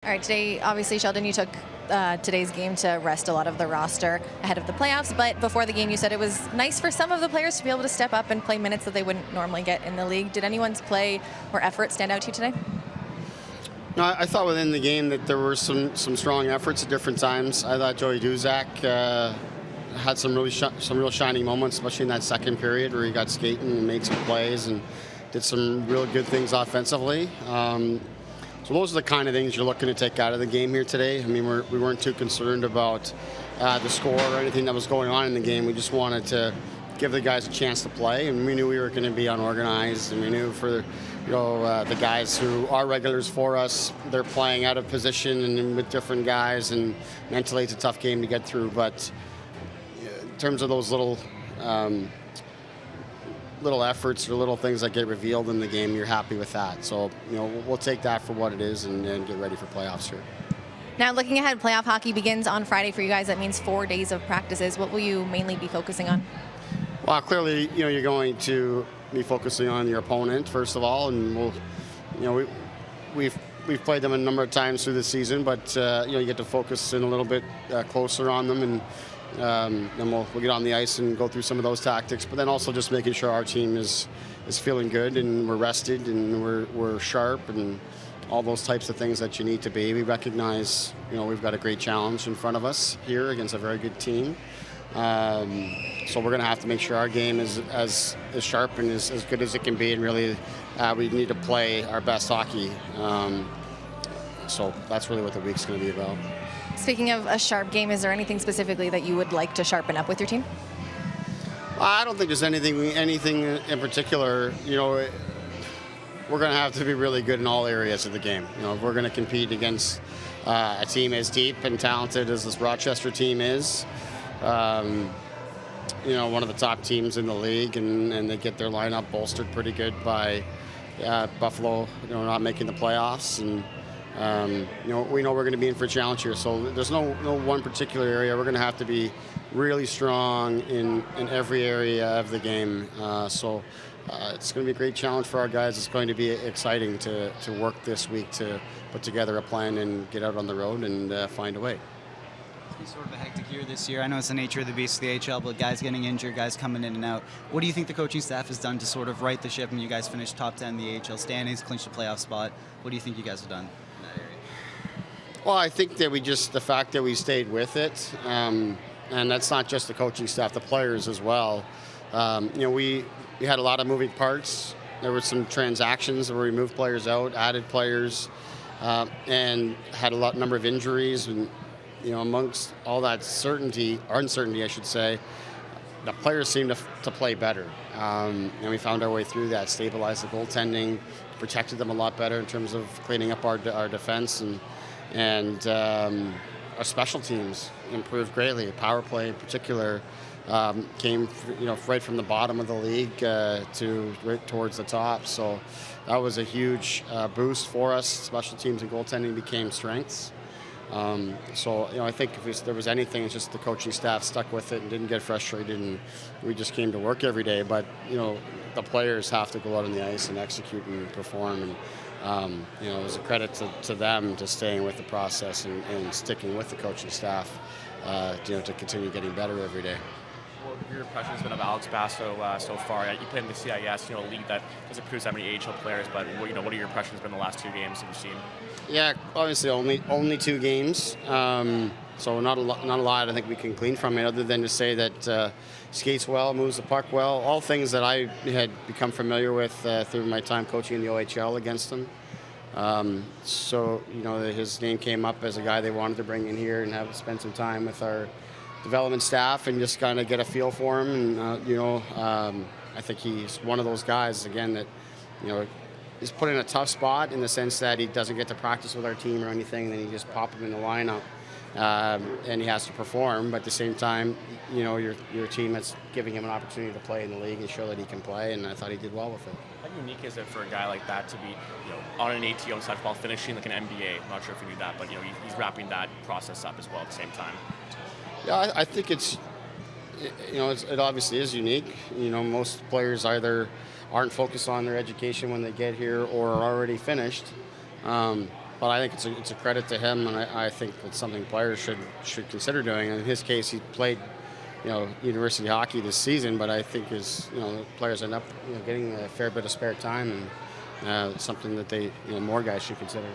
All right, today, obviously, Sheldon, you took today's game to rest a lot of the roster ahead of the playoffs, but before the game you said it was nice for some of the players to be able to step up and play minutes that they wouldn't normally get in the league. Did anyone's play or effort stand out to you today? No, I thought within the game that there were some strong efforts at different times. I thought Joey Duzak had some real shining moments, especially in that second period where he got skating and made some plays and did some real good things offensively. So those are the kind of things you're looking to take out of the game here today. I mean, we weren't too concerned about the score or anything that was going on in the game. We just wanted to give the guys a chance to play, and we knew we were going to be unorganized, and we knew for the guys who are regulars for us, they're playing out of position and with different guys, and mentally it's a tough game to get through. But in terms of those little efforts or little things that get revealed in the game, you're happy with that. So, we'll take that for what it is and get ready for playoffs here. Now, looking ahead, playoff hockey begins on Friday for you guys. That means 4 days of practices. What will you mainly be focusing on? Well, clearly, you're going to be focusing on your opponent, first of all, and we've played them a number of times through the season, but you get to focus in a little bit closer on them, and then we'll get on the ice and go through some of those tactics, but then also just making sure our team is feeling good and we're rested and we're sharp and all those types of things that you need to be. We recognize, we've got a great challenge in front of us here against a very good team. So we're going to have to make sure our game is as sharp and as good as it can be, and really we need to play our best hockey. So that's really what the week's going to be about. Speaking of a sharp game, is there anything specifically that you would like to sharpen up with your team? I don't think there's anything in particular. We're going to have to be really good in all areas of the game. If we're going to compete against a team as deep and talented as this Rochester team is, one of the top teams in the league, and they get their lineup bolstered pretty good by Buffalo, not making the playoffs, and we know we're going to be in for a challenge here. So there's no one particular area. We're going to have to be really strong in every area of the game. So it's going to be a great challenge for our guys. It's going to be exciting to work this week to put together a plan and get out on the road and find a way. It's sort of a hectic year this year. I know it's the nature of the beast of the AHL, but guys getting injured, guys coming in and out. What do you think the coaching staff has done to sort of right the ship? And you guys finished top 10 in the AHL standings, clinched a playoff spot. What do you think you guys have done in that area? Well, I think that the fact that we stayed with it, and that's not just the coaching staff, the players as well. We had a lot of moving parts. There were some transactions where we moved players out, added players, and had a number of injuries. And amongst all that uncertainty, I should say, the players seemed to play better. And we found our way through that, stabilized the goaltending, protected them a lot better in terms of cleaning up our defense, and our special teams improved greatly. Power play in particular came right from the bottom of the league to right towards the top. So that was a huge boost for us. Special teams and goaltending became strengths. I think if there was anything, it's just the coaching staff stuck with it and didn't get frustrated, and we just came to work every day. But the players have to go out on the ice and execute and perform, and it was a credit to them to staying with the process and sticking with the coaching staff to continue getting better every day. What have your impressions been of Alex Basso so far? You played in the CIS, a league that doesn't produce that many AHL players, but what are your impressions been the last 2 games that you've seen? Yeah, obviously only 2 games, so not a lot I think we can glean from it, other than to say that skates well, moves the puck well, all things that I had become familiar with through my time coaching in the OHL against him. His name came up as a guy they wanted to bring in here and spend some time with our development staff and just kind of get a feel for him. And I think he's one of those guys again that is put in a tough spot in the sense that he doesn't get to practice with our team or anything, and then you just pop him in the lineup and he has to perform. But at the same time, your team is giving him an opportunity to play in the league and show that he can play, and I thought he did well with it. How unique is it for a guy like that to be on an ATO side while finishing like an MBA? I'm not sure if you knew that, but he's wrapping that process up as well at the same time. Yeah, I think it obviously is unique. Most players either aren't focused on their education when they get here or are already finished. but I think it's a credit to him, and I think it's something players should consider doing. And in his case, he played, university hockey this season, but I think players end up getting a fair bit of spare time, and something that more guys should consider.